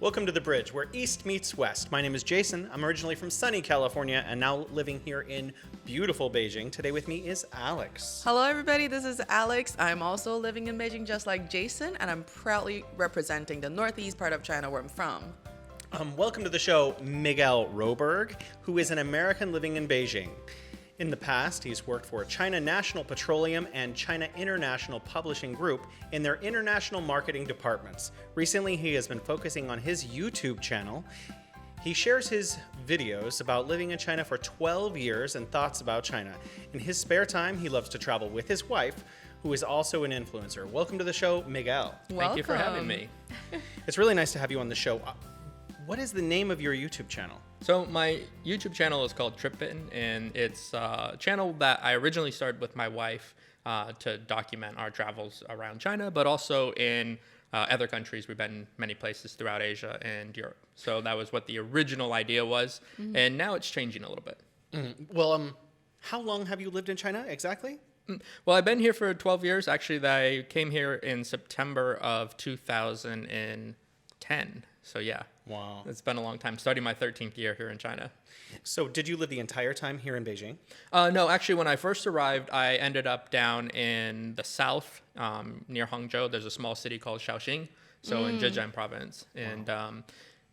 Welcome to The Bridge, where East meets West. My name is Jason. I'm originally from sunny California and now living here in beautiful Beijing. Today with me is Alex. Hello, everybody. This is Alex. I'm also living in Beijing just like Jason, and I'm proudly representing the northeast part of China where I'm from. Welcome to the show, Miguel Roberg, who is an American living in Beijing. In the past, he's worked for China National Petroleum and China International Publishing Group in their international marketing departments. Recently, he has been focusing on his YouTube channel. He shares his videos about living in China for 12 years and thoughts about China. In his spare time, he loves to travel with his wife, who is also an influencer. Welcome to the show, Miguel. Thank you for having me. It's really nice to have you on the show. What is the name of your YouTube channel? So my YouTube channel is called Bitten, and it's a channel that I originally started with my wife to document our travels around China, but also in other countries. We've been many places throughout Asia and Europe. So that was what the original idea was, and now it's changing a little bit. Well, how long have you lived in China exactly? Well, I've been here for 12 years. Actually, I came here in September of 2010. So yeah. Wow. It's been a long time. Starting my 13th year here in China. So did you live the entire time here in Beijing? No, actually, when I first arrived, I ended up down in the south near Hangzhou. There's a small city called Shaoxing, so in Zhejiang province. And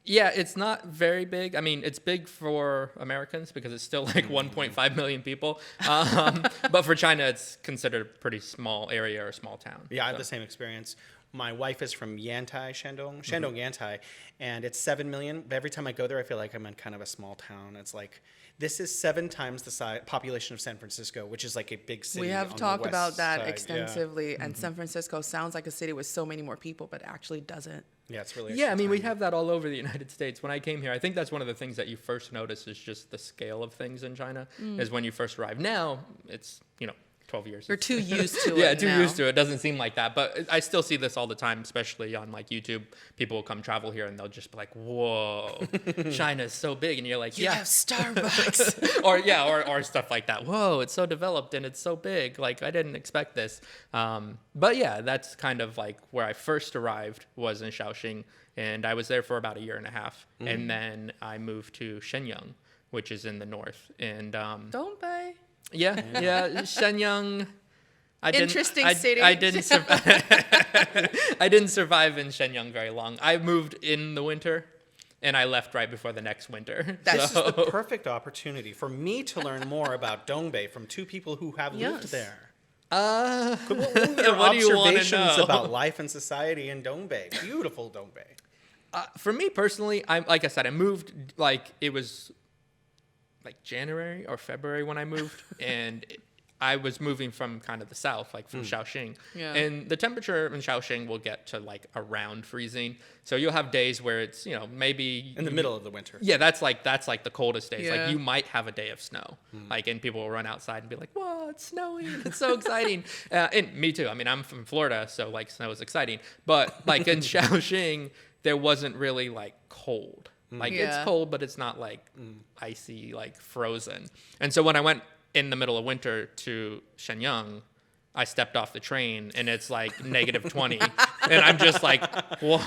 yeah, it's not very big. I mean, it's big for Americans because it's still like 1.5 million people. But for China, it's considered a pretty small area or small town. Yeah, I have the same experience. My wife is from Yantai, Shandong Yantai, and it's 7 million. But every time I go there, I feel like I'm in kind of a small town. It's like, this is 7 times the population of San Francisco, which is like a big city. We have on talked the west about that side. extensively, and San Francisco sounds like a city with so many more people, but actually doesn't. Yeah, it's really Yeah, I mean, we have that all over the United States. When I came here, I think that's one of the things that you first notice is just the scale of things in China, is when you first arrive. Now, it's, 12 years. You're too used to it. Yeah, too now. used to it. It doesn't seem like that. But I still see this all the time, especially on like YouTube. People will come travel here and they'll just be like, whoa, China's so big. And you're like, You yeah. have Starbucks. or stuff like that. Whoa, it's so developed and it's so big. Like, I didn't expect this. But yeah, that's kind of like where I first arrived was in Shaoxing. And I was there for about a year and a half. And then I moved to Shenyang, which is in the north. And Don't pay. yeah, Shenyang. Interesting city. I didn't survive in Shenyang very long. I moved in the winter, and I left right before the next winter. This is the perfect opportunity for me to learn more about Dongbei from 2 people who have lived there. What are What do you wanna observations know? about life and society in Dongbei? Beautiful Dongbei. For me personally, like I said, I moved like it was like January or February when I moved, and I was moving from kind of the south, like from Shaoxing. Yeah. And the temperature in Shaoxing will get to like around freezing. So you'll have days where it's, maybe In the middle of the winter. Yeah, that's like the coldest days. Yeah. Like you might have a day of snow, like, and people will run outside and be like, "Whoa, it's snowing! It's so exciting!" And me too. I mean, I'm from Florida, so like snow is exciting. But like in Shaoxing, there wasn't really like cold. Like it's cold, but it's not like icy, like frozen. And so when I went in the middle of winter to Shenyang, I stepped off the train and it's like negative 20. And I'm just like, what,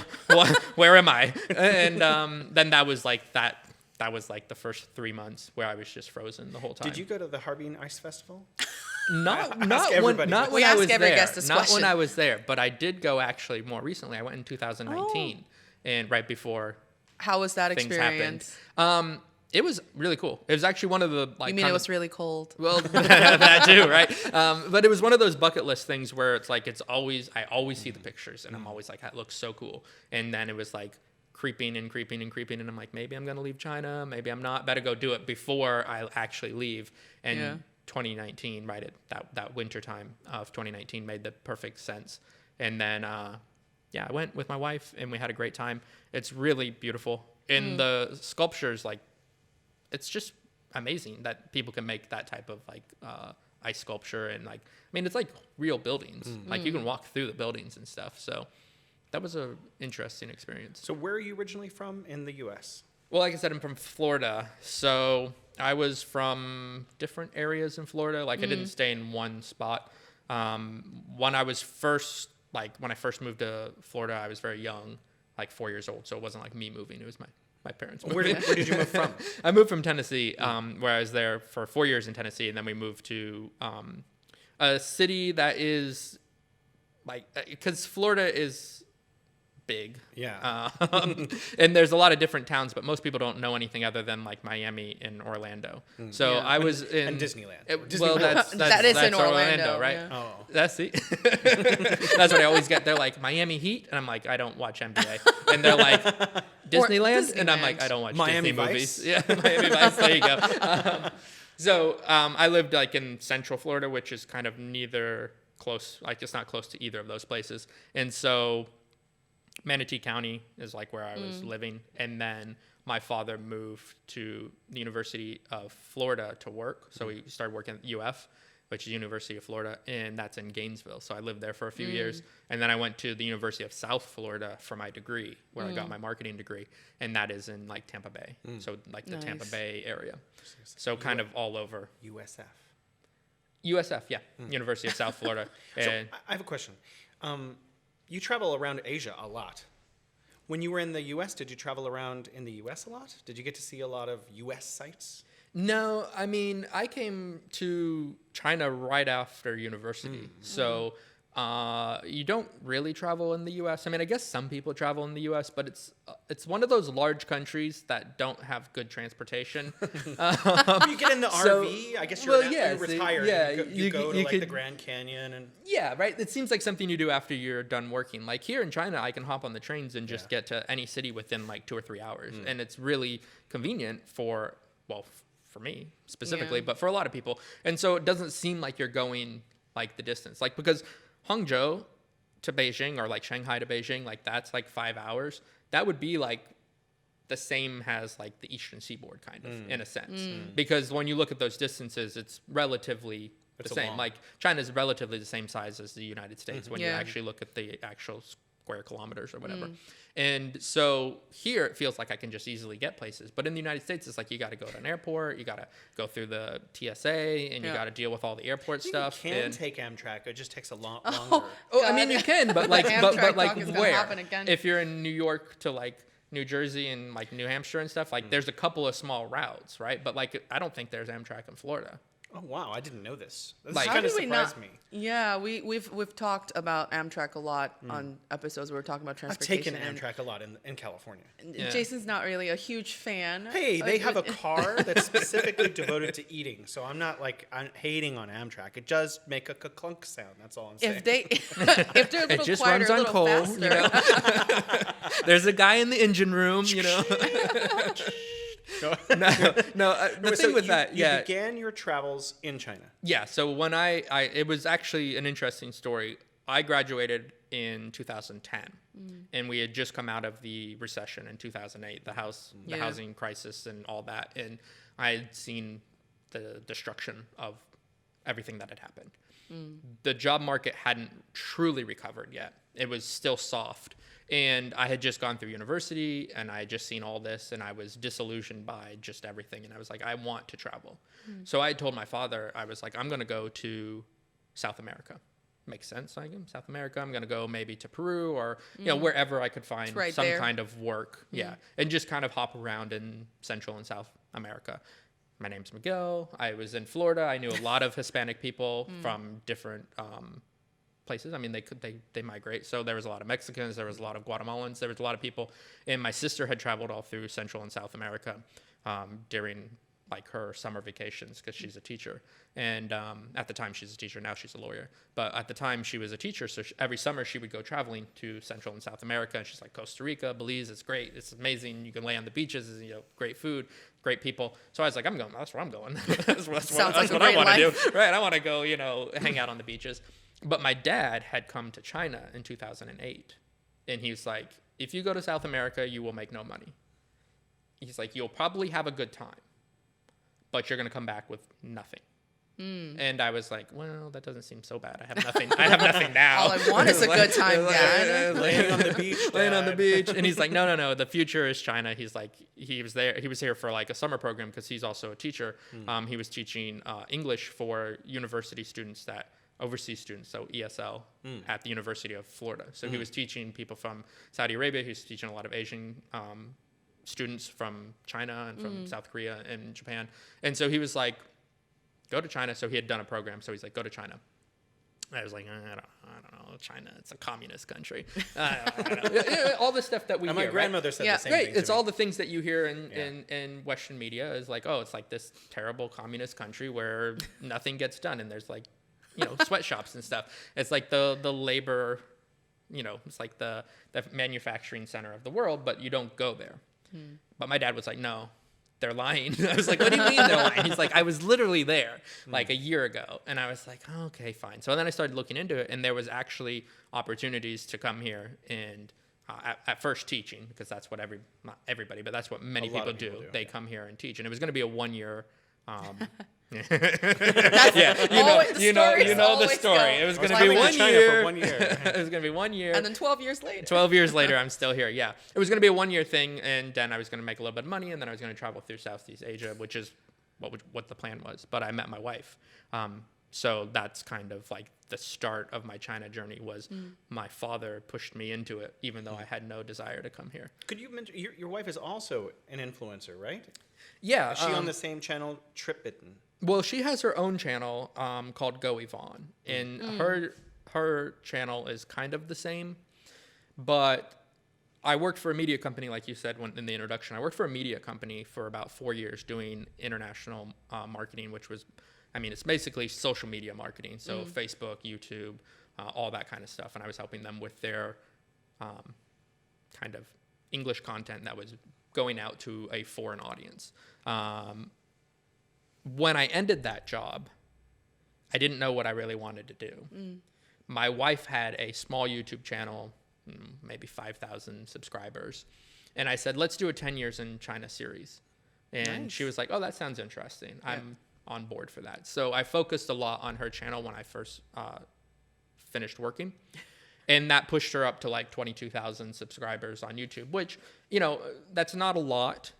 where am I? And then that was like the first 3 months where I was just frozen the whole time. Did you go to the Harbin Ice Festival? Not ask when everybody. We I ask was every there. guest this Not question. when I was there, but I did go actually more recently. I went in 2019 and right before How was that things experience? happened. It was really cool. It was actually one of the like. You mean it was really cold? Well, that too, right? But it was one of those bucket list things where it's like I always see the pictures and I'm always like, that looks so cool. And then it was like creeping and creeping and creeping, and I'm like, maybe I'm gonna leave China, maybe I'm not. Better go do it before I actually leave. And 2019, right at that winter time of 2019, made the perfect sense. And then I went with my wife and we had a great time. It's really beautiful. And the sculptures, like, it's just amazing that people can make that type of like ice sculpture. And like, I mean, it's like real buildings. Like you can walk through the buildings and stuff. So that was a interesting experience. So where are you originally from in the U.S.? Well, like I said, I'm from Florida. So I was from different areas in Florida. Like I didn't stay in one spot. When I was first, like when I first moved to Florida, I was very young. like 4 years old. So it wasn't like me moving. It was my parents. Where did you move from? I moved from Tennessee, where I was there for 4 years in Tennessee. And then we moved to a city that is like, because Florida is big. Yeah. And there's a lot of different towns, but most people don't know anything other than like Miami and Orlando. So Yeah. I was in And Disneyland. Well, That is in Orlando, right? yeah. Oh. That's the. That's what I always get. They're like Miami Heat, and I'm like, I don't watch NBA, and they're like Disneyland, and I'm like, I don't watch Miami Disney Vice? movies. Yeah, Miami Vice. There you go. So I lived like in Central Florida, which is kind of neither close, like it's not close to either of those places, and so Manatee County is like where I was living, and then my father moved to the University of Florida to work. So he started working at UF, which is University of Florida, and that's in Gainesville. So I lived there for a few years, and then I went to the University of South Florida for my degree, where I got my marketing degree, and that is in like Tampa Bay, so like the Tampa Nice. Bay area. So kind of all over. USF. USF, yeah, University of South Florida. So And I have a question. You travel around Asia a lot. When you were in the U.S., did you travel around in the U.S. a lot? Did you get to see a lot of U.S. sites? no, I mean, I came to China right after university. So you don't really travel in the U.S. I mean, I guess some people travel in the U.S., but it's one of those large countries that don't have good transportation. You get in the So- RV. I guess you're, well, yeah, you're so, retired. yeah, you go to you like could- the Grand Canyon and Yeah, right. It seems like something you do after you're done working. Like here in China, I can hop on the trains and just get to any city within like 2 or 3 hours. And it's really convenient for, well, for me specifically, Yeah. but for a lot of people. And so it doesn't seem like you're going like the distance. Like because Hangzhou to Beijing or like Shanghai to Beijing, like that's like 5 hours. That would be like the same as like the Eastern Seaboard kind of in a sense. Because when you look at those distances, it's relatively the It's same. long. Like China's relatively the same size as the United States when you Yeah. actually look at the actual square kilometers or whatever. And so here it feels like I can just easily get places. But in the United States, it's like you got to go to an airport, you got to go through the TSA, and you Yeah. got to deal with all the airport stuff. You can and, take Amtrak. It just takes a lot Oh. longer. oh, I mean God. you can, but like, Amtrak but like talk is gonna where? happen again. If you're in New York to like New Jersey and like New Hampshire and stuff, like there's a couple of small routes, right? But like I don't think there's Amtrak in Florida. Oh wow, I didn't know this. This Like- kind of did we surprised not- me. Yeah, we've talked about Amtrak a lot on episodes where we're talking about I've transportation. taken and Amtrak a lot in California. Yeah. Jason's not really a huge fan. Hey, they have a car that's specifically devoted to eating, so I'm not like I'm hating on Amtrak. It does make a clunk sound. That's all I'm saying. If they if they're a little It just quieter, runs a on little coal, faster. you know. There's a guy in the engine room, you know. no. The So thing with you, that, you yeah, began your travels in China. yeah. So when I it was actually an interesting story. I graduated in 2010, and we had just come out of the recession in 2008, the Yeah. housing crisis, and all that, and I had seen the destruction of everything that had happened. The job market hadn't truly recovered yet. It was still soft. And I had just gone through university and I had just seen all this and I was disillusioned by just everything. And I was like, I want to travel. So I told my father, I was like, I'm going to go to South America. Makes sense. Like South America, I'm going to go maybe to Peru or, you know, wherever I could find right some there. kind of work. Yeah. And just kind of hop around in Central and South America. My name's Miguel. I was in Florida. I knew a lot of Hispanic people from different places. I mean, they migrate. So there was a lot of Mexicans. There was a lot of Guatemalans. There was a lot of people. And my sister had traveled all through Central and South America during like her summer vacations because she's a teacher. And at the time she's a teacher. Now she's a lawyer. But at the time she was a teacher. So every summer she would go traveling to Central and South America. And she's like, Costa Rica, Belize, it's great. It's amazing. You can lay on the beaches. You know, great food, great people. So I was like, I'm going. That's where I'm going. that's what like a I great want to do. life. Right. I want to go, you know, hang out on the beaches. But my dad had come to China in 2008. And he was like, if you go to South America, you will make no money. He's like, you'll probably have a good time, but you're going to come back with nothing. And I was like, well, that doesn't seem so bad. I have nothing. I have nothing now. All I want is a good time, Dad. Laying on the beach. Laying on the Dad. beach. And he's like, no. The future is China. He's like, he was here for like a summer program because he's also a teacher. He was teaching English for university students that overseas students, so ESL, at the University of Florida. So he was teaching people from Saudi Arabia. He was teaching a lot of Asian students from China and from South Korea and Japan. And so he was like, go to China. So he had done a program. So he's like, go to China. I was like, I don't know, China, it's a communist country. I don't know. All the stuff that we And hear, my grandmother right? said the same Right. thing to It's me. all the things that you hear in Western media is like, oh, it's like this terrible communist country where nothing gets done. And there's like, sweatshops and stuff. It's like the labor, it's like the manufacturing center of the world, but you don't go there. But my dad was like, no, they're lying. I was like, what do you mean they're lying? He's like, I was literally there like a year ago. And I was like, oh, okay, fine. So then I started looking into it, and there was actually opportunities to come here and at first teaching, because that's what not everybody, but that's what many people do. They come here and teach. And it was going to be a 1 year. You know the story. It was going to be 1 year. For 1 year. It was going to be 1 year. And then 12 years later. 12 years later, I'm still here. Yeah. It was going to be a 1 year thing. And then I was going to make a little bit of money. And then I was going to travel through Southeast Asia, which is what the plan was. But I met my wife. So that's kind of like the start of my China journey was my father pushed me into it, even though I had no desire to come here. Could you mention, your wife is also an influencer, right? Yeah. Is she on the same channel, Bitten? Well, she has her own channel called Go Yvonne, and her channel is kind of the same, but I worked for a media company, like you said in the introduction. I worked for a media company for about 4 years doing international marketing, which was, it's basically social media marketing, so Facebook, YouTube, all that kind of stuff, and I was helping them with their kind of English content that was going out to a foreign audience. When I ended that job, I didn't know what I really wanted to do. My wife had a small YouTube channel, maybe 5,000 subscribers. And I said, let's do a 10 years in China series. And she was like, oh, that sounds interesting. Yeah. I'm on board for that. So I focused a lot on her channel when I first finished working. And that pushed her up to like 22,000 subscribers on YouTube, which, that's not a lot.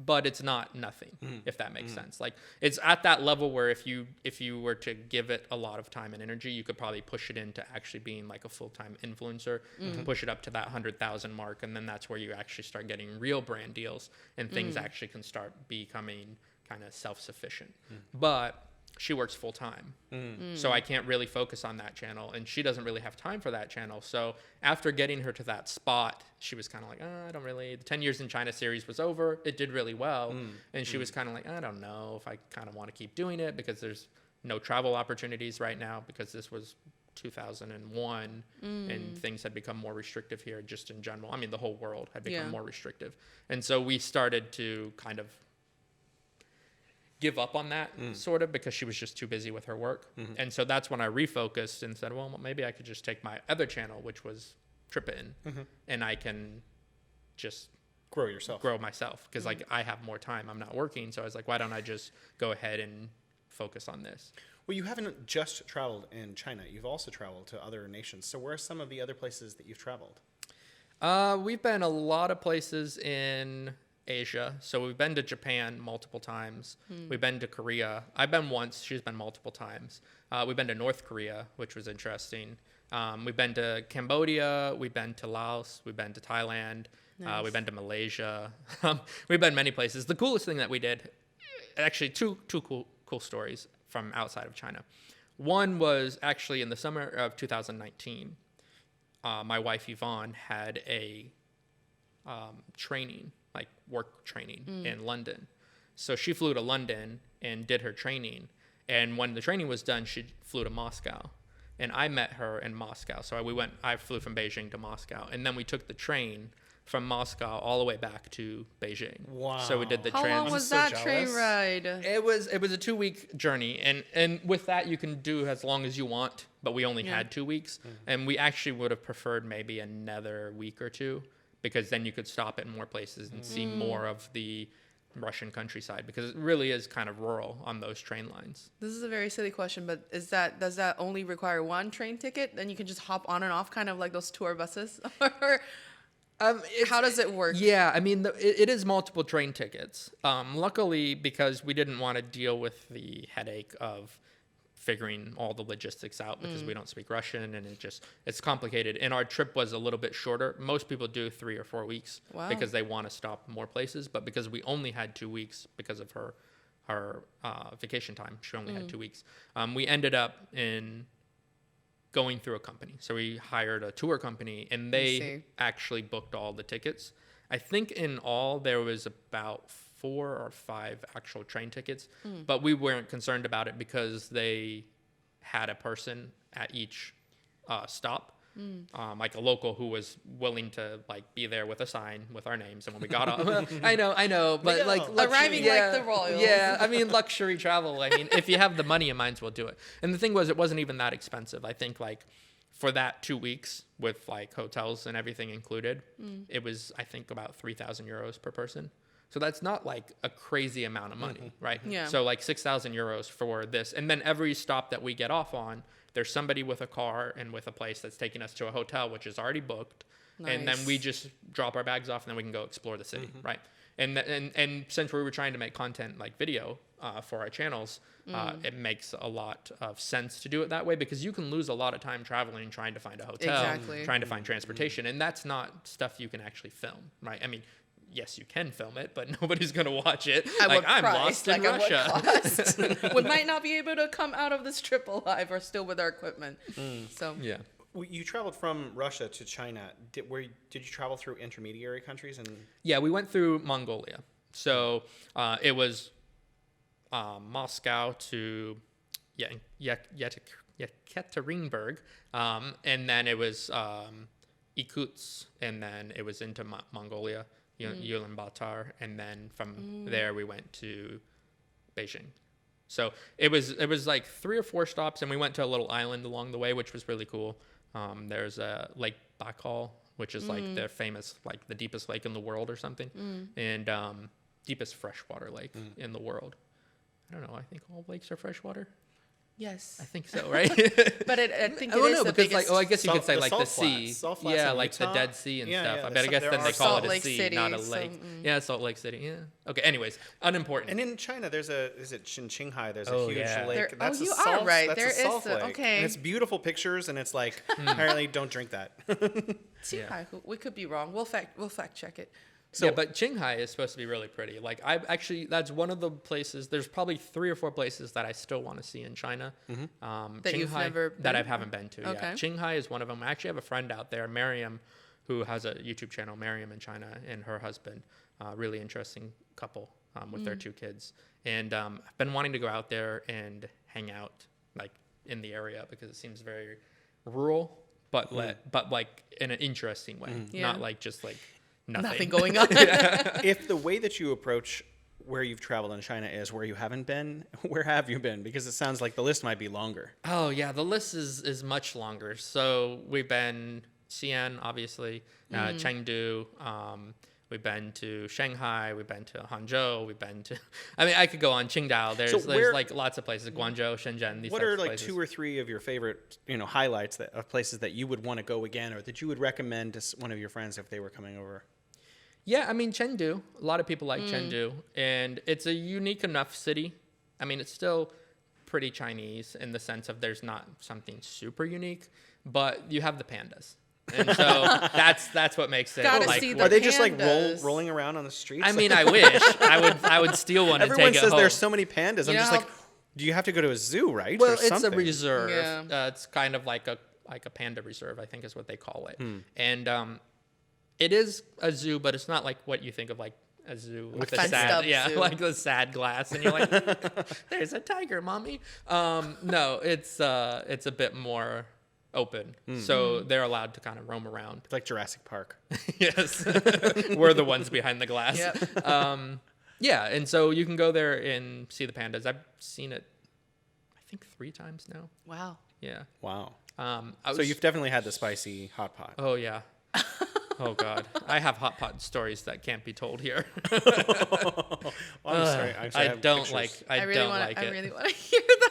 But it's not nothing, if that makes sense. Like it's at that level where if you were to give it a lot of time and energy, you could probably push it into actually being like a full-time influencer, push it up to that 100,000 mark, and then that's where you actually start getting real brand deals and things actually can start becoming kind of self-sufficient. But she works full time. So I can't really focus on that channel, and she doesn't really have time for that channel. So after getting her to that spot, she was kind of like, I don't really, the 10 years in China series was over. It did really well. And she was kind of like, I don't know if I kind of want to keep doing it because there's no travel opportunities right now because this was 2001 and things had become more restrictive here just in general. The whole world had become more restrictive. And so we started to kind of give up on that sort of because she was just too busy with her work. And so that's when I refocused and said, well, maybe I could just take my other channel, which was Bitten, and I can just grow myself because like I have more time. I'm not working. So I was like, why don't I just go ahead and focus on this? Well, you haven't just traveled in China. You've also traveled to other nations. So where are some of the other places that you've traveled? We've been a lot of places in Asia. So we've been to Japan multiple times. We've been to Korea. I've been once. She's been multiple times. We've been to North Korea, which was interesting. We've been to Cambodia. We've been to Laos. We've been to Thailand. Nice. We've been to Malaysia. We've been many places. The coolest thing that we did, actually two cool stories from outside of China. One was actually in the summer of 2019. My wife Yvonne had a training, like work training in London. So she flew to London and did her training. And when the training was done, she flew to Moscow. And I met her in Moscow. So I flew from Beijing to Moscow. And then we took the train from Moscow all the way back to Beijing. Wow. So we did the How long was that train ride? It was a 2-week journey. And with that, you can do as long as you want. But we only had 2 weeks. And we actually would have preferred maybe another week or two, because then you could stop at more places and see more of the Russian countryside, because it really is kind of rural on those train lines. This is a very silly question, but does that only require one train ticket? Then you can just hop on and off, kind of like those tour buses? Or how does it work? Yeah, it is multiple train tickets. Luckily, because we didn't want to deal with the headache of figuring all the logistics out because we don't speak Russian, and it's complicated. And our trip was a little bit shorter. Most people do 3 or 4 weeks because they want to stop more places, but because we only had 2 weeks because of her vacation time, she only had 2 weeks. We ended up going through a company. So we hired a tour company, and they actually booked all the tickets. I think in all there was about 4 or 5 actual train tickets, but we weren't concerned about it because they had a person at each stop, like a local who was willing to like be there with a sign with our names. And when we got off, I know, but Miguel. like luxury, Arriving like the royals. Yeah, I mean luxury travel. I mean, if you have the money, you might as well do it. And the thing was, it wasn't even that expensive. I think like for that 2 weeks with like hotels and everything included, it was I think about 3,000 euros per person. So that's not like a crazy amount of money, right? Yeah. So like 6,000 euros for this. And then every stop that we get off on, there's somebody with a car and with a place that's taking us to a hotel, which is already booked. Nice. And then we just drop our bags off and then we can go explore the city, right? And since we were trying to make content like video for our channels, it makes a lot of sense to do it that way because you can lose a lot of time traveling, trying to find a hotel, trying to find transportation. And that's not stuff you can actually film, right? I mean, yes, you can film it, but nobody's going to watch it. I'm lost in Russia. We might not be able to come out of this trip alive or still with our equipment. So yeah. You traveled from Russia to China. Did you travel through intermediary countries? Yeah, we went through Mongolia. So it was Moscow to Yekaterinburg, and then it was Irkutsk, and then it was into Mongolia. Ulaanbaatar, and then from there we went to Beijing. So it was like 3 or 4 stops, and we went to a little island along the way, which was really cool. There's a Lake Baikal, which is like the famous, like the deepest lake in the world or something, and deepest freshwater lake in the world. I don't know. I think all lakes are freshwater. yes, I think so, right? but I think I it don't is know the because biggest. like I guess you could say the like the salt sea, flats. Salt flats yeah, in like Utah. the Dead Sea and Yeah, stuff. yeah, I guess there then are they call Salt it a Lake sea, City, not a so, lake. Yeah, Salt Lake City. Yeah. Okay. Anyways, unimportant. And in China, is it in Shanghai? There's a Oh, huge yeah. lake. There- That's oh, a you salt, are right. That's There a salt is a- lake. okay. And it's beautiful pictures, and it's like apparently don't drink that. Qinghai, we could be wrong. We'll fact check it. So, yeah, but Shanghai is supposed to be really pretty. Like that's one of the places. There's probably 3 or 4 places that I still want to see in China. That you've never that I been? haven't been to. Okay. Yeah, Shanghai is one of them. I actually have a friend out there, Miriam, who has a YouTube channel, Miriam in China, and her husband. Really interesting couple with their 2 kids. And I've been wanting to go out there and hang out like in the area because it seems very rural, but like in an interesting way, Yeah. not like just like Nothing going on. If the way that you approach where you've traveled in China is where you haven't been, where have you been? Because it sounds like the list might be longer. Oh yeah, the list is much longer. So we've been Xi'an, obviously, Chengdu. We've been to Shanghai. We've been to Hangzhou. We've been to. I mean, I could go on Qingdao. There's like lots of places. Guangzhou, Shenzhen. These What types are of like places. 2 or 3 of your favorite, highlights of places that you would want to go again, or that you would recommend to one of your friends if they were coming over? Yeah, I mean Chengdu. A lot of people like Chengdu, and it's a unique enough city. I mean, it's still pretty Chinese in the sense of there's not something super unique, but you have the pandas. And so that's what makes it Gotta like. see the Are they just like pandas. rolling around on the streets? I mean, I wish I would steal one and Everyone take it says home. there's so many pandas. I'm You just know like, do you have to go to a zoo, right? Well, or it's something? a reserve. Yeah. It's kind of like a panda reserve, I think is what they call it. And it is a zoo, but it's not like what you think of like a zoo with a fenced sad, up yeah, zoo. like the sad glass, and you're like, "There's a tiger, mommy." No, it's a bit more open, so they're allowed to kind of roam around. like Jurassic Park. Yes, we're the ones behind the glass. Yep. Yeah, and so you can go there and see the pandas. I've seen it, I think 3 times now. Wow. Yeah. Wow. I So was- you've definitely had the spicy hot pot. Oh yeah. Oh God, I have hot pot stories that can't be told here. Oh, I'm sorry. I don't pictures. like. I really don't want. like I it. really want to hear that.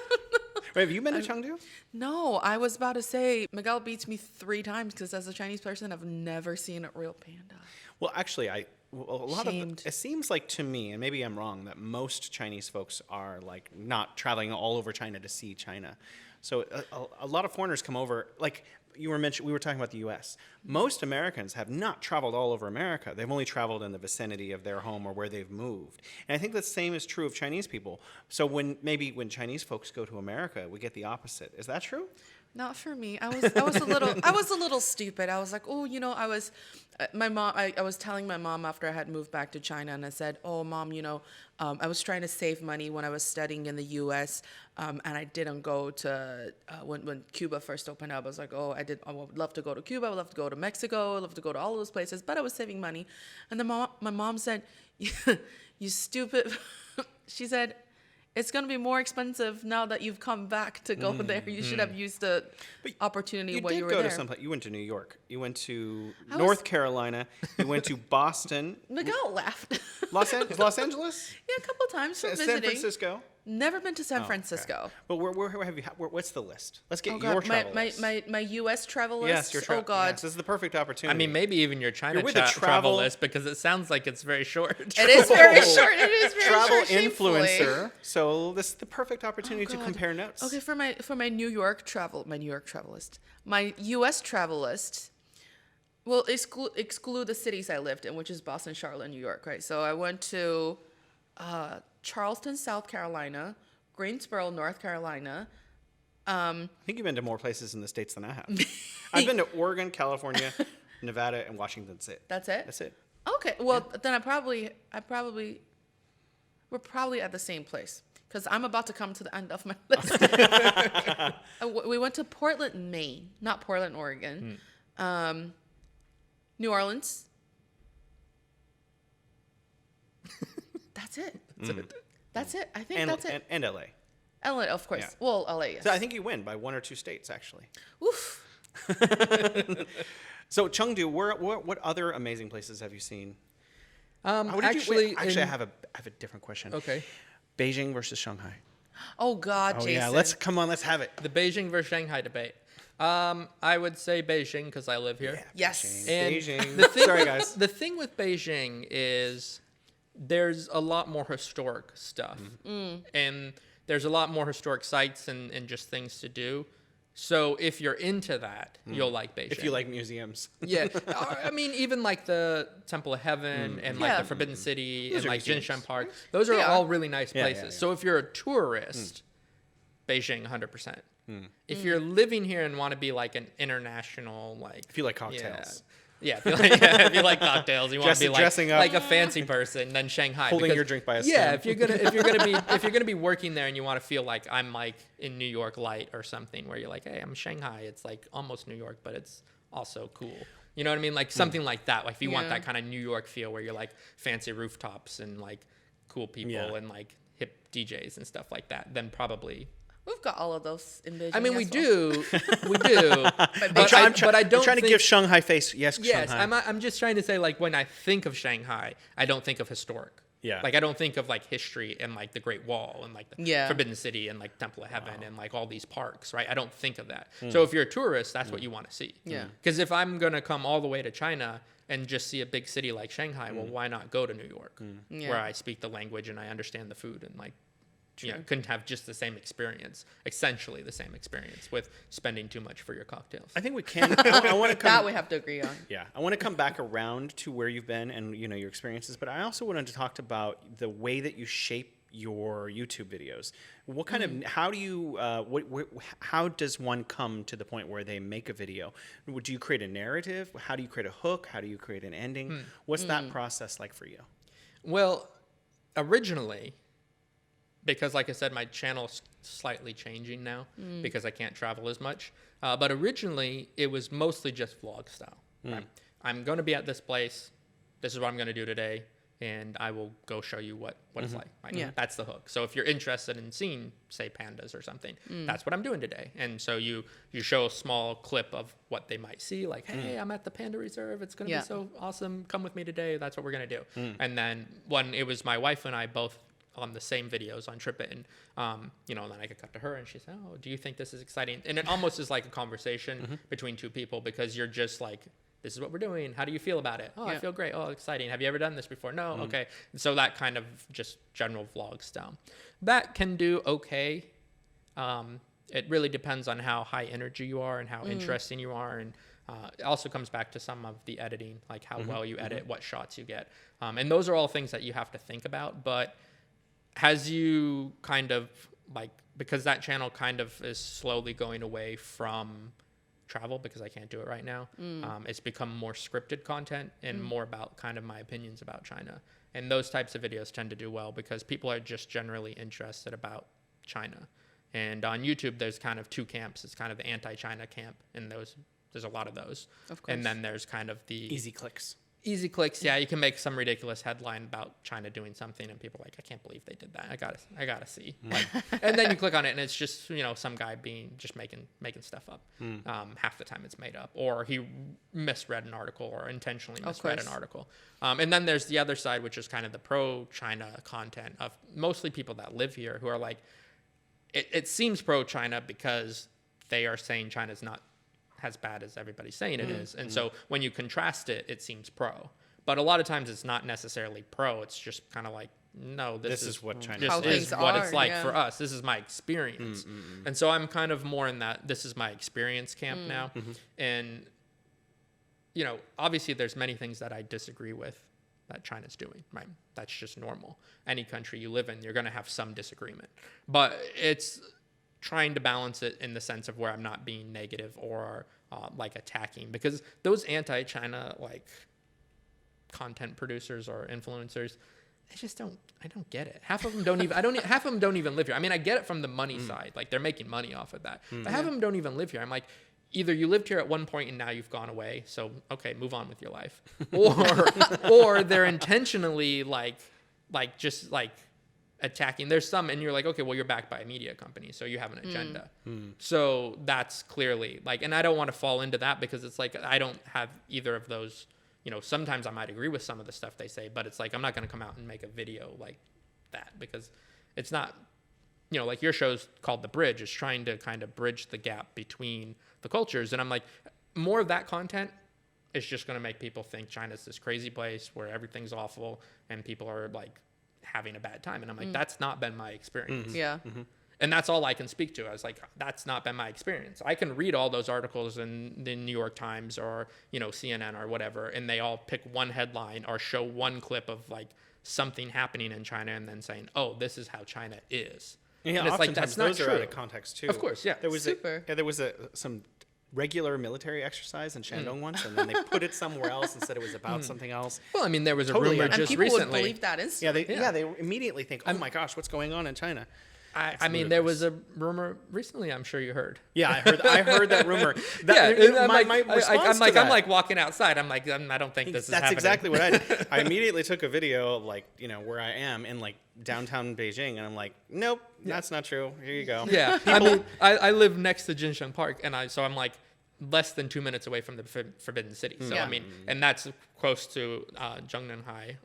Wait, have you been to Chengdu? No, I was about to say Miguel beats me 3 times because as a Chinese person, I've never seen a real panda. Well, actually, well, a lot shamed. of it seems like to me, and maybe I'm wrong, that most Chinese folks are like not traveling all over China to see China. So a lot of foreigners come over. Like we were talking about the U.S. Most Americans have not traveled all over America. They've only traveled in the vicinity of their home or where they've moved. And I think the same is true of Chinese people. So when Chinese folks go to America, we get the opposite. Is that true? Not for me. I was a little stupid. I was like, oh, I was telling my mom after I had moved back to China, and I said, oh, Mom, I was trying to save money when I was studying in the U.S. And I didn't go to when Cuba first opened up. I was like, oh, I would love to go to Cuba. I would love to go to Mexico. I'd love to go to all those places, but I was saving money. And then my mom said, you stupid. She said, it's going to be more expensive now that you've come back to go there. You should have used the opportunity while you were there. You did go to someplace. You went to New York. You went to North Carolina. You went to Boston. Miguel laughed. Los Angeles? Yeah, a couple of times for visiting. San Francisco? Never been to San Francisco. Okay. But where have you? What's the list? Let's get your travel list. My U.S. travel list. Yes, your travel. Oh God, yes, this is the perfect opportunity. I mean, maybe even your China travel list, because it sounds like it's very short. It is very short. It is very travel short. Influencer. So this is the perfect opportunity to compare notes. Okay, for my New York travel list, my U.S. travel list. Well, exclude the cities I lived in, which is Boston, Charlotte, New York, right? So I went to Charleston, South Carolina, Greensboro, North Carolina. I think you've been to more places in the States than I have. I've been to Oregon, California, Nevada, and Washington State. That's it? That's it. Okay, well, then we're probably at the same place, because I'm about to come to the end of my list. We went to Portland, Maine, not Portland, Oregon. New Orleans. That's it. That's it. I think that's it. And LA. LA, of course. Yeah. Well, LA, yes. So I think you win by 1 or 2 states, actually. Oof. So Chengdu, what other amazing places have you seen? I have a different question. Okay. Beijing versus Shanghai. Oh God, Jason. Yeah, let's have it. The Beijing versus Shanghai debate. I would say Beijing because I live here. Yeah, Yes. Beijing. Sorry, guys. The thing with Beijing is there's a lot more historic stuff. And there's a lot more historic sites and just things to do. So if you're into that, you'll like Beijing. If you like museums. Yeah. I mean, even like the Temple of Heaven and like the Forbidden City and like Jinshan Park. Those are all really nice places. Yeah. So if you're a tourist, Beijing 100%. If you're living here and want to be like an international, like... If you like cocktails. Yeah, if you like cocktails, you want to be dressing up. like a fancy person, then Shanghai. Holding your drink by a stem. Yeah, if you're gonna be working there and you want to feel like I'm like in New York light or something, where you're like, hey, I'm Shanghai. It's like almost New York, but it's also cool. You know what I mean? Like something like that. Like if you want that kind of New York feel, where you're like fancy rooftops and like cool people and like hip DJs and stuff like that, then probably. We've got all of those in Beijing. I mean, we do. But I don't. I'm trying to give Shanghai face. Yes, Shanghai. I'm just trying to say, like, when I think of Shanghai, I don't think of historic. Yeah. Like, I don't think of like history and like the Great Wall and like the Forbidden City and like Temple of Heaven and like all these parks, right? I don't think of that. So if you're a tourist, that's what you want to see. Yeah. Because if I'm gonna come all the way to China and just see a big city like Shanghai, well, why not go to New York, where I speak the language and I understand the food and like. You know, couldn't have just the same experience, essentially the same experience with spending too much for your cocktails. I think we can. I want to come. That we have to agree on. Yeah, I want to come back around to where you've been and your experiences, but I also wanted to talk about the way that you shape your YouTube videos. What kind of how do you how does one come to the point where they make a video? Do you create a narrative? How do you create a hook? How do you create an ending? What's that process like for you? Well, originally. Because, like I said, my channel's slightly changing now because I can't travel as much. But originally, it was mostly just vlog style. Right? I'm going to be at this place. This is what I'm going to do today. And I will go show you what it's like. Right? Yeah. That's the hook. So if you're interested in seeing, say, pandas or something, that's what I'm doing today. And so you show a small clip of what they might see. Like, hey, I'm at the panda reserve. It's going to be so awesome. Come with me today. That's what we're going to do. And then when it was my wife and I both on the same videos on Bitten, and then I could cut to her and she said, oh, do you think this is exciting? And it almost is like a conversation between two people because you're just like this is what we're doing. How do you feel about it? Oh, I Yeah. feel great. Oh, exciting. Have you ever done this before? No. Okay. So that kind of just general vlog style. That can do okay. It really depends on how high energy you are and how interesting you are. And it also comes back to some of the editing, like how well you edit, what shots you get. And those are all things that you have to think about. But has you kind of like, because that channel kind of is slowly going away from travel because I can't do it right now. It's become more scripted content and more about kind of my opinions about China. And those types of videos tend to do well because people are just generally interested about China. And on YouTube, there's kind of two camps. It's kind of the anti-China camp, and there's a lot of those. Of course. And then there's kind of the Easy clicks. easy clicks. Yeah, you can make some ridiculous headline about China doing something, and people are like, I can't believe they did that. I gotta see. Like, and then you click on it, and it's just some guy just making stuff up. Half the time it's made up, or he misread an article, or intentionally misread an article. And then there's the other side, which is kind of the pro-China content of mostly people that live here who are like, it seems pro-China because they are saying China's not as bad as everybody's saying it is. And so when you contrast it, it seems pro. But a lot of times it's not necessarily pro. It's just kind of like, no, this is what China just is. is How what things it's are, like yeah. for us. This is my experience. And so I'm kind of more in that this is my experience camp now. And, obviously there's many things that I disagree with that China's doing, right? That's just normal. Any country you live in, you're going to have some disagreement. But it's trying to balance it in the sense of where I'm not being negative or like attacking, because those anti-China like content producers or influencers, I don't get it. Half of them don't even, half of them don't even live here. I mean, I get it from the money side, like they're making money off of that, but half of them don't even live here. I'm like, either you lived here at one point and now you've gone away, so okay, move on with your life, or they're intentionally like just like attacking. There's some, and you're like, okay, well, you're backed by a media company, so you have an agenda. So that's clearly like, and I don't want to fall into that because it's like I don't have either of those. Sometimes I might agree with some of the stuff they say, but it's like I'm not going to come out and make a video like that because it's not. Like your show's called The Bridge, is trying to kind of bridge the gap between the cultures. And I'm like, more of that content is just going to make people think China's this crazy place where everything's awful and people are like having a bad time. And I'm like, that's not been my experience. Yeah. And that's all I can speak to. I was like, that's not been my experience. I can read all those articles in the New York Times or, CNN or whatever, and they all pick one headline or show one clip of like something happening in China and then saying, oh, this is how China is. Yeah, and it's like, that's not those true. are out of context too. Of course, yeah. There was Super. there was some regular military exercise in Shandong once, and then they put it somewhere else and said it was about something else. Well, I mean, there was Totally, a rumor yeah. And just people recently. would believe that instantly. They immediately think, oh my gosh, what's going on in China? I mean, there was a rumor recently. I'm sure you heard. Yeah, I heard that rumor. I'm like walking outside. I'm like, I don't think this is That's happening. exactly what I did. I immediately took a video of like, where I am in like downtown Beijing, and I'm like, nope, that's not true. Here you go. Yeah, I mean, I live next to Jinsheng Park, and I'm like less than 2 minutes away from the Forbidden City. So Yeah. I mean, and that's close to Zhongnanhai,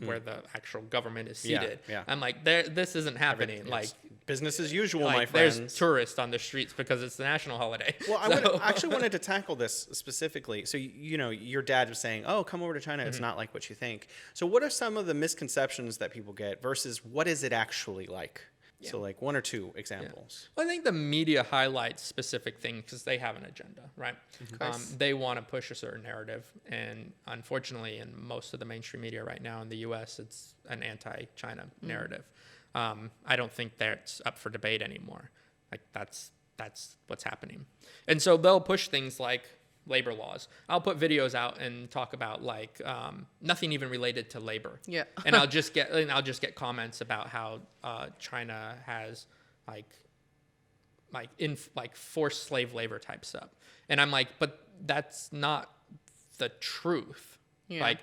where the actual government is seated. Yeah. I'm like, this isn't happening. It's like business as usual, like my friends. there's tourists on the streets because it's the national holiday. Well, I actually wanted to tackle this specifically. So, your dad was saying, oh, come over to China. It's not like what you think. So what are some of the misconceptions that people get versus what is it actually like? Yeah. So like one or two examples. Well, I think the media highlights specific things because they have an agenda, right? They want to push a certain narrative. And unfortunately, in most of the mainstream media right now in the U.S., it's an anti-China narrative. I don't think that's up for debate anymore. Like that's what's happening. And so they'll push things like labor laws. I'll put videos out and talk about like nothing even related to labor. Yeah. and I'll just get comments about how China has forced slave labor type stuff. And I'm like, but that's not the truth. Yeah. Like,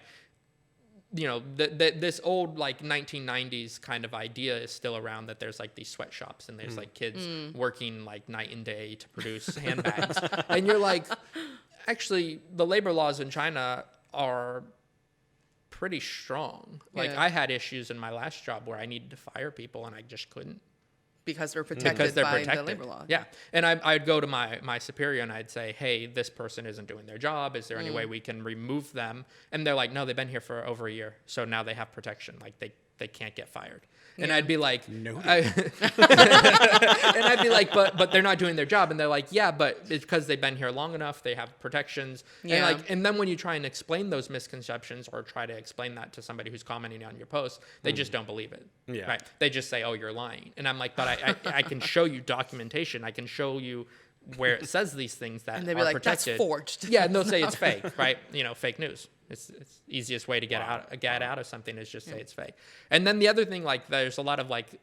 this old like 1990s kind of idea is still around, that there's like these sweatshops and there's like kids working like night and day to produce handbags. And you're like, actually, the labor laws in China are pretty strong. Like I had issues in my last job where I needed to fire people and I just couldn't. because they're protected because they're by protected. the labor law. Yeah. And I'd go to my superior and I'd say, hey, this person isn't doing their job. Is there any way we can remove them? And they're like, no, they've been here for over a year. So now they have protection. Like they can't get fired. And I'd be like, No. and I'd be like, but they're not doing their job. And they're like, yeah, but it's because they've been here long enough. They have protections. Yeah. And then when you try and explain those misconceptions or try to explain that to somebody who's commenting on your post, they just don't believe it. Yeah. Right. They just say, oh, you're lying. And I'm like, but I can show you documentation. I can show you where it says these things that And they'd be are like, protected. that's forged. Yeah, and they'll say it's fake, right? Fake news. It's easiest way to get out of something is just say it's fake. And then the other thing, like there's a lot of like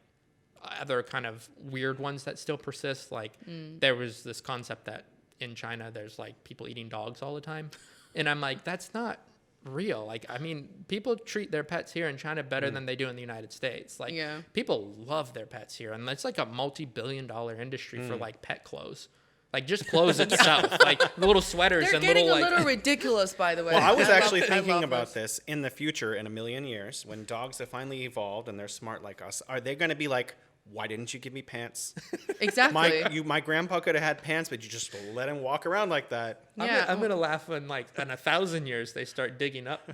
other kind of weird ones that still persist. Like there was this concept that in China there's like people eating dogs all the time, and I'm like, that's not real. Like, I mean, people treat their pets here in China better than they do in the United States. Like, people love their pets here, and it's like a multi-billion-dollar industry for like pet clothes. Like just clothes itself, like the little sweaters They're and getting little a like. little ridiculous, by the way. Well, I was actually I thinking love about those. this in the future, in a million years, when dogs have finally evolved and they're smart like us. Are they going to be like, why didn't you give me pants? Exactly. My grandpa could have had pants, but you just let him walk around like that. Yeah. I'm gonna laugh when like in 1,000 years they start digging up.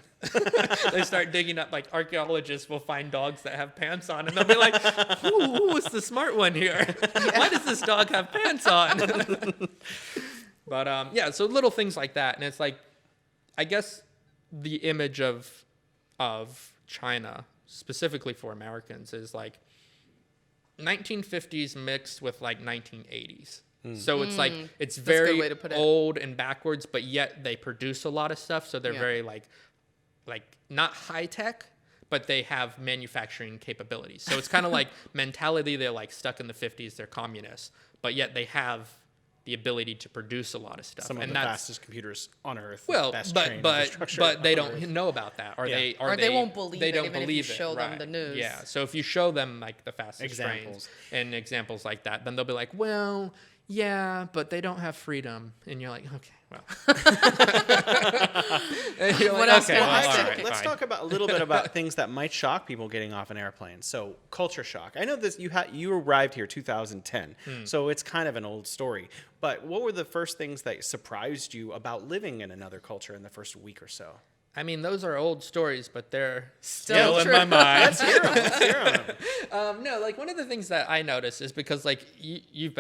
They start digging up, like archaeologists will find dogs that have pants on, and they'll be like, who was the smart one here? Why does this dog have pants on? But yeah, so little things like that, and it's like, I guess the image of China specifically for Americans is like 1950s mixed with like 1980s. So it's like it's a good way very to put it. old and backwards, but yet they produce a lot of stuff. So they're very like not high tech, but they have manufacturing capabilities. So it's kind of like mentality. They're like stuck in the 50s. They're communists, but yet they have the ability to produce a lot of stuff. Some of and the that's, fastest computers on Earth. well, best but trained but infrastructure but they on don't Earth. know about that, or Yeah. they won't believe they it don't even if you believe it, show them right. the news. Yeah, so if you show them like the fastest Examples. trains and examples like that, then they'll be like, well, yeah, but they don't have freedom, and you're like, okay, well. And you're What like, else okay, can well, I all say? right, Let's fine. talk about a little bit about things that might shock people getting off an airplane. So culture shock. I know this. You arrived here 2010, so it's kind of an old story. But what were the first things that surprised you about living in another culture in the first week or so? I mean, those are old stories, but they're Still in true. my mind. Let's hear 'em. Let's hear 'em. No, like one of the things that I noticed is because like you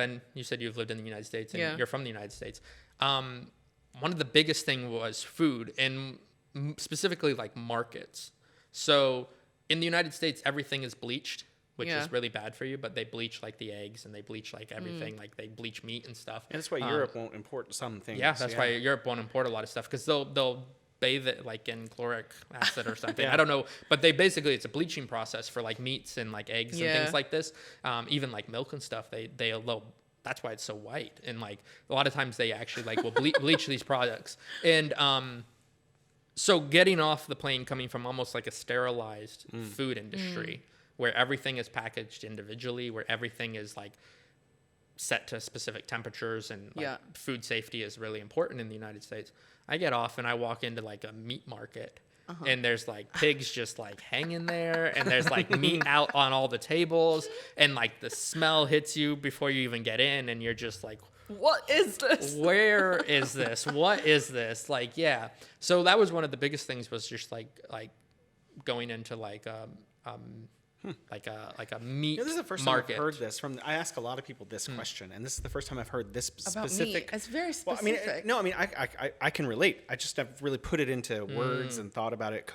said you've lived in the United States and Yeah. you're from the United States. One of the biggest thing was food, and specifically like markets. So in the United States, everything is bleached, which Yeah. is really bad for you, but they bleach like the eggs and they bleach like everything, like they bleach meat and stuff. And that's why Europe won't import some things. Yeah, that's why Europe won't import a lot of stuff, because they'll bathe it like in chloric acid or something. Yeah. I don't know, but they basically, it's a bleaching process for like meats and like eggs and Yeah. things like this. Even like milk and stuff, they'll that's why it's so white. And like a lot of times they actually like will bleach these products. And so getting off the plane, coming from almost like a sterilized food industry where everything is packaged individually, where everything is like set to specific temperatures, and like Yeah. food safety is really important in the United States. I get off and I walk into like a meat market, and there's like pigs just like hanging there, and there's like meat out on all the tables, and like the smell hits you before you even get in, and you're just like, What is this? where is this? What is this? Like, yeah. So that was one of the biggest things, was just like going into like a meat This is the first market. time I've heard this from. I ask a lot of people this question, and this is the first time I've heard this About specific. meat. It's very Well, specific. I can relate. I just have really put it into words and thought about it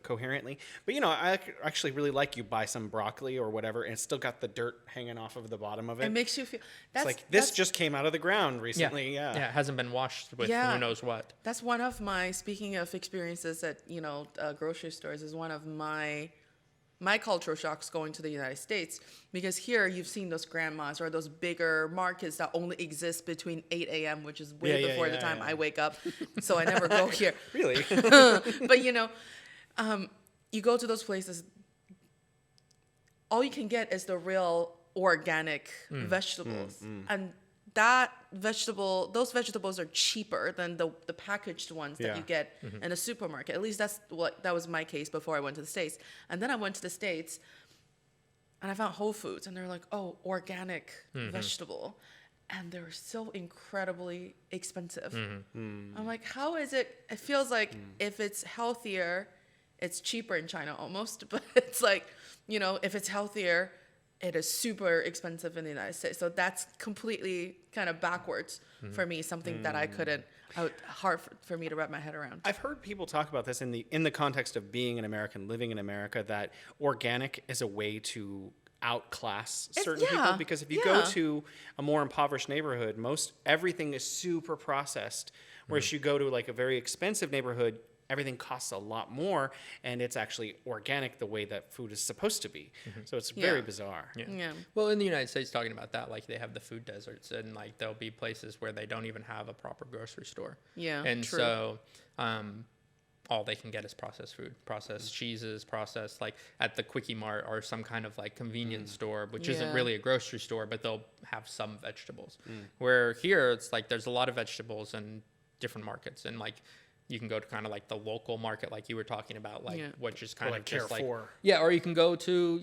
coherently. But I actually really like you buy some broccoli or whatever, and it's still got the dirt hanging off of the bottom of it. It makes you feel. It's like this just came out of the ground recently. Yeah. Yeah, it hasn't been washed with Yeah. who knows what. That's one of my, speaking of experiences at, grocery stores, is one of my cultural shocks going to the United States, because here you've seen those grandmas or those bigger markets that only exist between 8 a.m., which is way before the time I wake up. So I never go here. Really? But, you go to those places, all you can get is the real organic vegetables. And those vegetables are cheaper than the packaged ones that you get in a supermarket. At least that was my case before I went to the States. And then I went to the States, And I found Whole Foods, and they're like, oh, organic vegetable. And they're so incredibly expensive. I'm like, how is it? It feels like if it's healthier, it's cheaper in China almost. But it's like, if it's healthier, it is super expensive in the United States. So that's completely kind of backwards for me, something that I couldn't, hard for me to wrap my head around. I've heard people talk about this in the context of being an American, living in America, that organic is a way to outclass certain people, because if you go to a more impoverished neighborhood, everything is super processed. Whereas you go to like a very expensive neighborhood, everything costs a lot more, and it's actually organic the way that food is supposed to be. So it's very bizarre. Yeah. Well, in the United States, talking about that, like they have the food deserts, and like there'll be places where they don't even have a proper grocery store. Yeah, and true. so all they can get is processed food, processed cheeses, processed like at the Quickie Mart or some kind of like convenience store, which isn't really a grocery store, but they'll have some vegetables. Where here it's like there's a lot of vegetables in different markets, and like you can go to kind of like the local market, like you were talking about, like which is kind Or of like just Carrefour. like or you can go to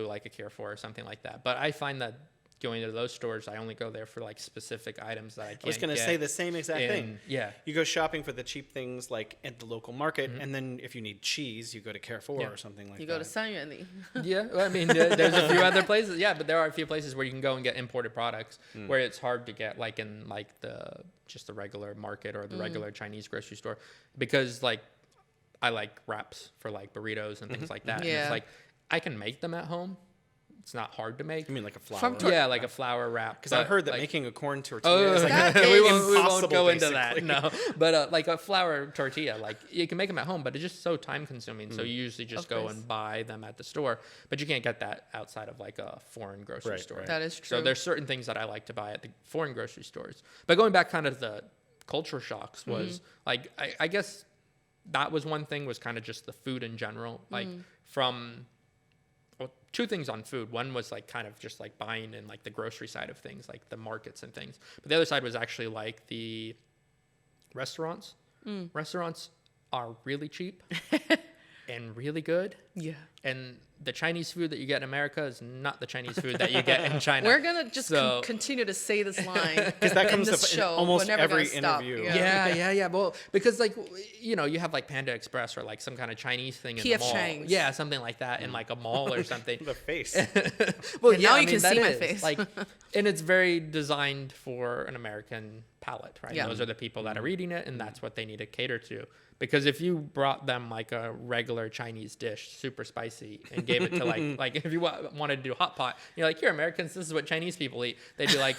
like a Carrefour or something like that. But I find that going to those stores, I only go there for like specific items that I can't. I was going to say the same exact thing. Yeah. You go shopping for the cheap things like at the local market, and then if you need cheese, you go to Carrefour or something like that. You go to Sanyuanli. Yeah, well, I mean, there's a few other places. Yeah, but there are a few places where you can go and get imported products where it's hard to get, like in like just the regular market or the regular Chinese grocery store, because like I like wraps for like burritos and things like that. And it's like I can make them at home. It's not hard to make. You mean like a flour? Like a flour wrap. Because I've heard that like, making a corn tortilla is like we won't impossible, go into basically. that. No, but like a flour tortilla, like you can make them at home, but it's just so time consuming. So you usually just go and buy them at the store, but you can't get that outside of like a foreign grocery store. Right. That is true. So there's certain things that I like to buy at the foreign grocery stores. But going back kind of the culture shocks was like, I guess that was one thing, was kind of just the food in general, like from... Well, two things on food. One was like kind of just like buying in like the grocery side of things, like the markets and things. But the other side was actually like the restaurants. Restaurants are really cheap and really good. Yeah. And the Chinese food that you get in America is not the Chinese food that you get in China. We're going to just continue to say this line. Because that comes up in almost every interview. Yeah. Well, because like, you have like Panda Express or like some kind of Chinese thing in the mall. Chang's. Yeah, something like that in like a mall or something. The face. Well, and now you can see my face. Like, and it's very designed for an American palate, right? Yeah. Those are the people that are eating it, and that's what they need to cater to. Because if you brought them like a regular Chinese dish, super spicy, and gave it to like if you wanted to do hot pot, you're like, here, Americans, this is what Chinese people eat. They'd be like,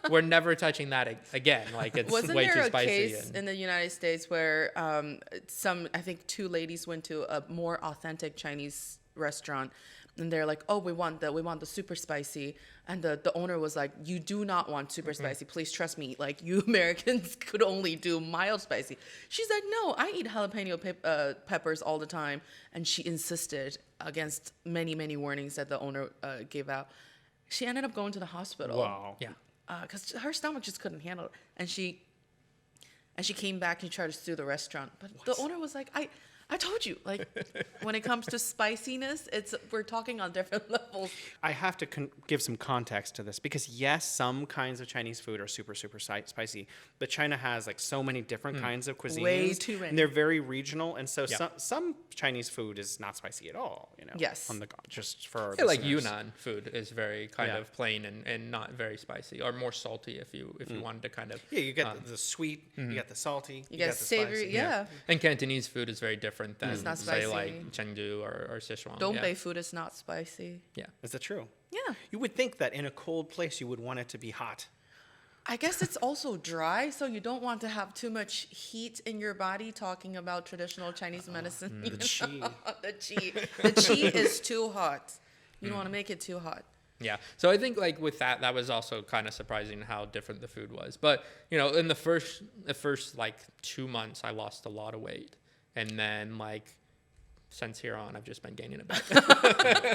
we're never touching that again. Like, it's Wasn't way there too a spicy. case in the United States where I think two ladies went to a more authentic Chinese restaurant, and they're like, oh, we want the super spicy, and the owner was like, you do not want super spicy, please trust me, like, you Americans could only do mild spicy. She's like, no, I eat jalapeno peppers all the time, and she insisted against many warnings that the owner gave out. She ended up going to the hospital. Wow. Yeah. Because her stomach just couldn't handle it, and she came back and tried to sue the restaurant, but the owner was like, I told you, like, when it comes to spiciness, we're talking on different levels. I have to give some context to this because, yes, some kinds of Chinese food are super spicy, but China has like so many different kinds of cuisines. Way too many. And they're very regional, and so some Chinese food is not spicy at all. Yes. Just for our Like listeners. Yunnan food is very kind of plain and not very spicy, or more salty if you wanted to kind of. Yeah, you get the sweet, you get the salty, You get the savory, spicy. yeah. And Cantonese food is very different than It's not say spicy. like Chengdu or Sichuan. Dongbei food is not spicy. Yeah. Is that true? Yeah. You would think that in a cold place you would want it to be hot. I guess it's also dry, so you don't want to have too much heat in your body, talking about traditional Chinese medicine. The qi. The qi is too hot. You don't want to make it too hot. Yeah. So I think like with that was also kind of surprising how different the food was. But, in the first like 2 months, I lost a lot of weight. And then like since here on, I've just been gaining it back.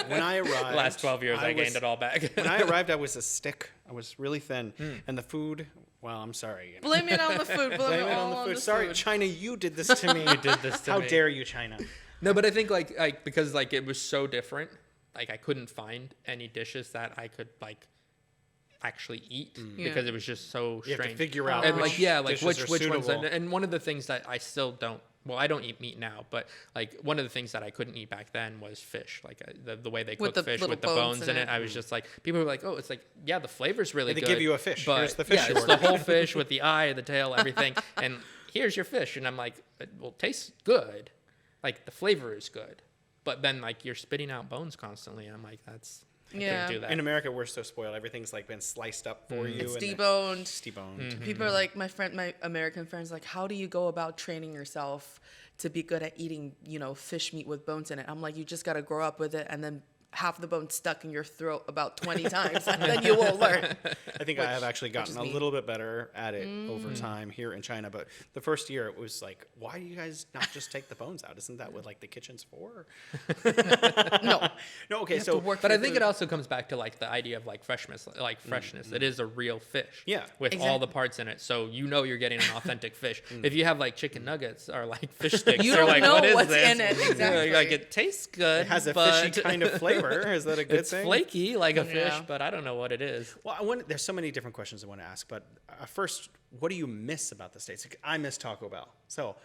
When I arrived, The last 12 years, I gained it all back. When I arrived, I was a stick. I was really thin. And the food, well, I'm sorry. Blame it on the food. Blame it all on the food. Sorry, China, you did this to me. You did this to How me. dare you, China? No, but I think like because like it was so different. like I couldn't find any dishes that I could like actually eat Yeah. because it was just so You have to strange. figure out And which like, yeah, like dishes which are ones. suitable. And one of the things that I still don't, well, I don't eat meat now, but like one of the things that I couldn't eat back then was fish. Like the way they With cook the fish little with the bones bones in in it. it. I was just like, people were like, oh, it's like, yeah, the flavor's really They good. give you a fish. But Here's the fish yeah, you it's the ordered. whole fish with the eye, the tail, everything. And here's your fish. And I'm like, well, it tastes good. Like the flavor is good. But then like you're spitting out bones constantly. And I'm like, I Yeah. can't do that. In America, we're so spoiled. Everything's like been sliced up for you. It's and deboned. It's deboned. People are like, my American friends, like, how do you go about training yourself to be good at eating, fish meat with bones in it? I'm like, you just got to grow up with it and then have the bone stuck in your throat about 20 times and then you will learn. I think I have actually gotten is a me. little bit better at it over time here in China. But the first year, it was like, why do you guys not just take the bones out? Isn't that what like the kitchen's for? No. No, okay, You have so to work But for I think food. it also comes back to like the idea of like freshness, It is a real fish. Yeah. With all the Exactly. parts in it. So you're getting an authentic fish. If you have like chicken nuggets or like fish sticks, You you're don't like, know what is what's this? in it, You're exactly. like, it tastes good. it has a but fishy kind of flavor. Is that a good it's thing? flaky like a fish, Yeah. but I don't know what it is. Well, there's so many different questions I want to ask. But first, what do you miss about the States? I miss Taco Bell. So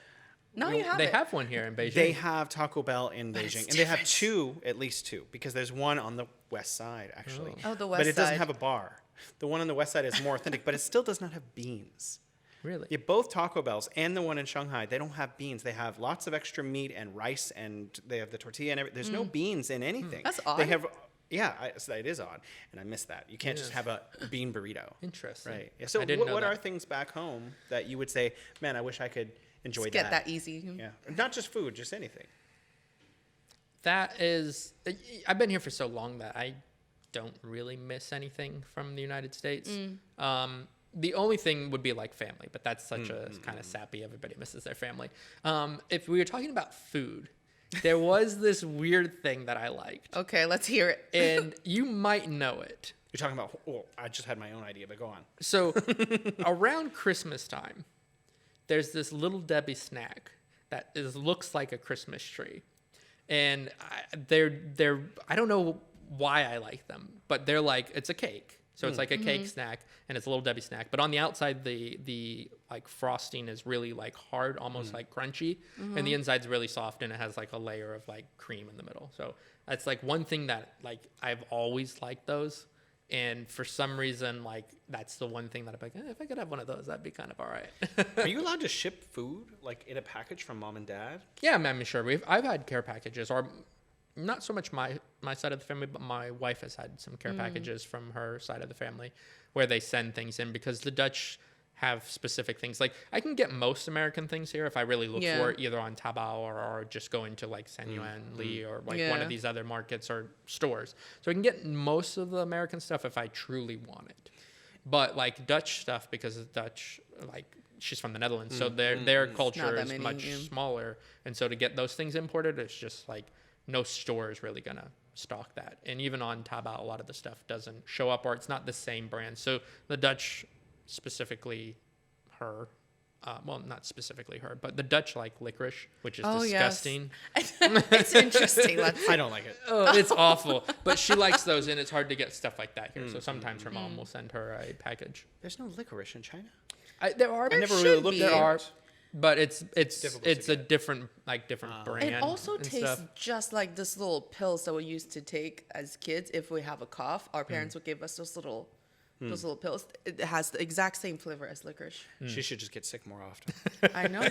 No, you have They it. have one here in Beijing. they have Taco Bell in But Beijing. it's And they have different. at least two, because there's one on the west side, actually. Oh, the But west it doesn't side. have a bar. The one on the west side is more authentic, but it still does not have beans. Really? Yeah, both Taco Bells and the one in Shanghai, they don't have beans. They have lots of extra meat and rice, and they have the tortilla and everything. There's no beans in anything. That's They odd. have, so it is odd, and I miss that. You can't just Yeah. have a bean burrito. Interesting. Right. Yeah, so I didn't know what that. are things back home that you would say, man, I wish I could enjoy Just get that easy. Yeah, not just food, just anything. That is, I've been here for so long that I don't really miss anything from the United States. The only thing would be like family, but that's such a kind of sappy. Everybody misses their family. If we were talking about food, there was this weird thing that I liked, Okay, let's hear it. and you might know it. You're talking about, well, I just had my own idea, but go on. So around Christmas time, there's this Little Debbie snack that looks like a Christmas tree, and they're I don't know why I like them, but they're like, it's a cake. So it's like a cake snack, and it's a Little Debbie snack. But on the outside, the like frosting is really like hard, almost like crunchy, and the inside's really soft, and it has like a layer of like cream in the middle. So that's like one thing that like I've always liked those, and for some reason like that's the one thing that I'm like, if I could have one of those, that'd be kind of all right. Are you allowed to ship food like in a package from mom and dad? Yeah, I'm sure I've had care packages, or not so much my side of the family, but my wife has had some care packages from her side of the family where they send things in, because the Dutch have specific things. Like I can get most American things here if I really look Yeah. for it, either on Taobao or just go into like San Yuan Li or like one Yeah. of these other markets or stores. So I can get most of the American stuff if I truly want it. But like Dutch stuff, because it's Dutch, like she's from the Netherlands, so their culture that is many, much yeah. smaller, and so to get those things imported, it's just like no store is really gonna stock that. And even on Taobao, a lot of the stuff doesn't show up, or it's not the same brand. So the Dutch, specifically her, well, not specifically her, but the Dutch like licorice, which is Oh, yes. disgusting. It's interesting. I don't like it. Oh, it's awful. But she likes those, and it's hard to get stuff like that here. So sometimes her mom will send her a package. There's no licorice in China. There are. I never should really looked be. at There are, it. but it's difficult to a get. different brand. It also and tastes stuff. just like this little pills that we used to take as kids if we have a cough. Our parents would give us those little pills. It has the exact same flavor as licorice. She should just get sick more often. I know.